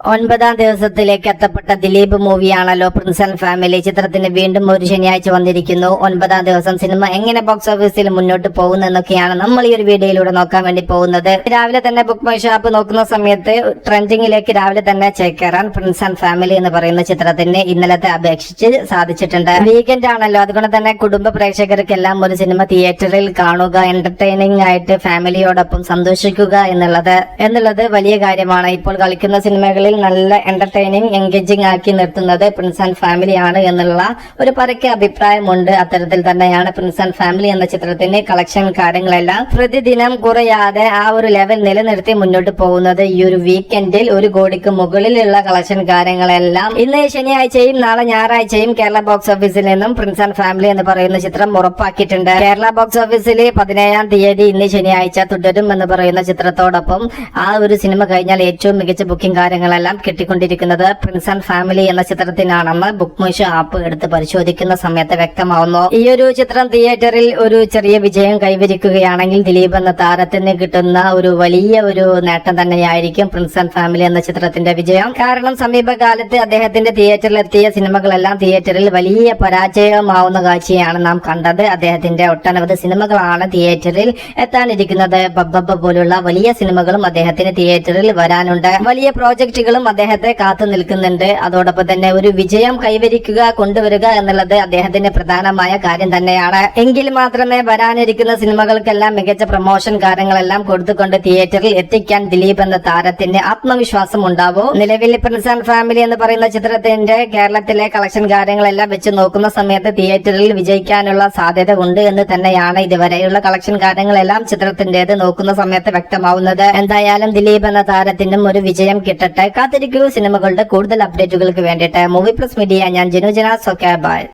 9ാം ദിവസത്തിലേക്ക് എത്തപ്പെട്ട Dileep മൂവിയാണല്ലോ Prince and family. ചിത്രത്തിന് വീണ്ടും ഒരു ശനിയാഴ്ച വന്നിരിക്കുന്നു. 9ാം ദിവസം സിനിമ എങ്ങനെ ബോക്സ് ഓഫീസിൽ മുന്നോട്ട് പോകുന്നൊക്കെയാണ് നമ്മൾ ഈ ഒരു വീഡിയോയിലൂടെ നോക്കാൻ വേണ്ടി പോകുന്നത്. രാവിലെ തന്നെ ബുക്ക് മൈ ഷോപ്പ് നോക്കുന്ന സമയത്ത് ട്രെൻഡിങ്ങിലേക്ക് രാവിലെ തന്നെ ചേക്കേറാൻ പ്രിൻസ് ആൻഡ് ഫാമിലി എന്ന് പറയുന്ന ചിത്രത്തിന് ഇന്നലത്തെ അപേക്ഷിച്ച് സാധിച്ചിട്ടുണ്ട്. വീക്കെൻഡ് ആണല്ലോ, അതുകൊണ്ട് തന്നെ കുടുംബ പ്രേക്ഷകർക്കെല്ലാം ഒരു സിനിമ തിയേറ്ററിൽ കാണുക, എന്റർടൈനിങ് ആയിട്ട് ഫാമിലിയോടൊപ്പം സന്തോഷിക്കുക എന്നുള്ളത് വലിയ കാര്യമാണ്. ഇപ്പോൾ കളിക്കുന്ന സിനിമകളിൽ നല്ല എന്റർടൈനിങ് എൻഗേജിംഗ് ആക്കി നിർത്തുന്നത് പ്രിൻസ് ആൻഡ് ഫാമിലി ആണ് എന്നുള്ള ഒരു പരക്കെ അഭിപ്രായമുണ്ട്. അത്തരത്തിൽ തന്നെയാണ് പ്രിൻസ് ആൻഡ് ഫാമിലി എന്ന ചിത്രത്തിന്റെ കളക്ഷൻ കാര്യങ്ങളെല്ലാം പ്രതിദിനം കുറയാതെ ആ ഒരു ലെവൽ നിലനിർത്തി മുന്നോട്ട് പോകുന്നത്. ഈ ഒരു വീക്കെൻഡിൽ 1 കോടിക്ക് മുകളിലുള്ള കളക്ഷൻ കാര്യങ്ങളെല്ലാം ഇന്ന് ശനിയാഴ്ചയും നാളെ ഞായറാഴ്ചയും കേരള ബോക്സ് ഓഫീസിൽ നിന്നും പ്രിൻസ് ആൻഡ് ഫാമിലി എന്ന് പറയുന്ന ചിത്രം ഉറപ്പാക്കിയിട്ടുണ്ട്. കേരള ബോക്സ് ഓഫീസിൽ 17ാം തീയതി ഇന്ന് ശനിയാഴ്ച തുടരും എന്ന് പറയുന്ന ചിത്രത്തോടൊപ്പം ആ ഒരു സിനിമ കഴിഞ്ഞാൽ ഏറ്റവും മികച്ച ബുക്കിംഗ് കാര്യങ്ങളെല്ലാം കിട്ടിക്കൊണ്ടിരിക്കുന്നത് പ്രിൻസ് ആൻഡ് ഫാമിലി എന്ന ചിത്രത്തിനാണെന്ന് ബുക്ക് മൈ ഷോ ആപ്പ് എടുത്ത് പരിശോധിക്കുന്ന സമയത്ത് വ്യക്തമാവുന്നു. ഈ ഒരു ചിത്രം തിയേറ്ററിൽ ഒരു ചെറിയ വിജയം കൈവരിക്കുകയാണെങ്കിൽ ദിലീപ് എന്ന താരത്തിന് കിട്ടുന്ന ഒരു വലിയ ഒരു നേട്ടം തന്നെയായിരിക്കും പ്രിൻസ് ആൻഡ് ഫാമിലി എന്ന ചിത്രത്തിന്റെ വിജയം. കാരണം സമീപകാലത്ത് അദ്ദേഹത്തിന്റെ തിയേറ്ററിൽ എത്തിയ സിനിമകളെല്ലാം തിയേറ്ററിൽ വലിയ പരാജയമാവുന്ന കാഴ്ചയാണ് നാം കണ്ടത്. അദ്ദേഹത്തിന്റെ ഒട്ടനവധി സിനിമകളാണ് തിയേറ്ററിൽ എത്താനിരിക്കുന്നത്. ബബ്ബബ്ബ പോലുള്ള വലിയ സിനിമകളും അദ്ദേഹത്തിന് തിയേറ്ററിൽ വരാനുണ്ട്. വലിയ പ്രോജക്റ്റുകളും അദ്ദേഹത്തെ കാത്തു നിൽക്കുന്നുണ്ട്. അതോടൊപ്പം തന്നെ ഒരു വിജയം കൈവരിക്കുക, കൊണ്ടുവരിക എന്നുള്ളത് അദ്ദേഹത്തിന്റെ പ്രധാനമായ കാര്യം തന്നെയാണ്. എങ്കിൽ മാത്രമേ വരാനിരിക്കുന്ന സിനിമകൾക്കെല്ലാം മികച്ച പ്രൊമോഷൻ കാര്യങ്ങളെല്ലാം കൊടുത്തുകൊണ്ട് തിയേറ്ററിൽ എത്തിക്കാൻ ദിലീപ് എന്ന താരത്തിന് ആത്മവിശ്വാസം ഉണ്ടാവൂ. നിലവിൽ പ്രിൻസ് ആൻഡ് ഫാമിലി എന്ന് പറയുന്ന ചിത്രത്തിന്റെ കേരളത്തിലെ കളക്ഷൻ കാര്യങ്ങളെല്ലാം വെച്ച് നോക്കുന്ന സമയത്ത് തിയേറ്ററിൽ വിജയിക്കാനുള്ള സാധ്യത ഉണ്ട് എന്ന് തന്നെയാണ് ഇതുവരെയുള്ള കളക്ഷൻ കാര്യങ്ങളെല്ലാം ചിത്രത്തിന്റേത് നോക്കുന്ന സമയത്ത് വ്യക്തമാവുന്നത്. എന്തായാലും ദിലീപ് എന്ന താരത്തിനും ഒരു വിജയം കിട്ടട്ടെ. കാത്തിരിക്കൂ സിനിമകളുടെ കൂടുതൽ അപ്ഡേറ്റുകൾക്ക് വേണ്ടിയിട്ട്. മൂവി പ്ലസ് മീഡിയ, ഞാൻ ജിനുജന. So by.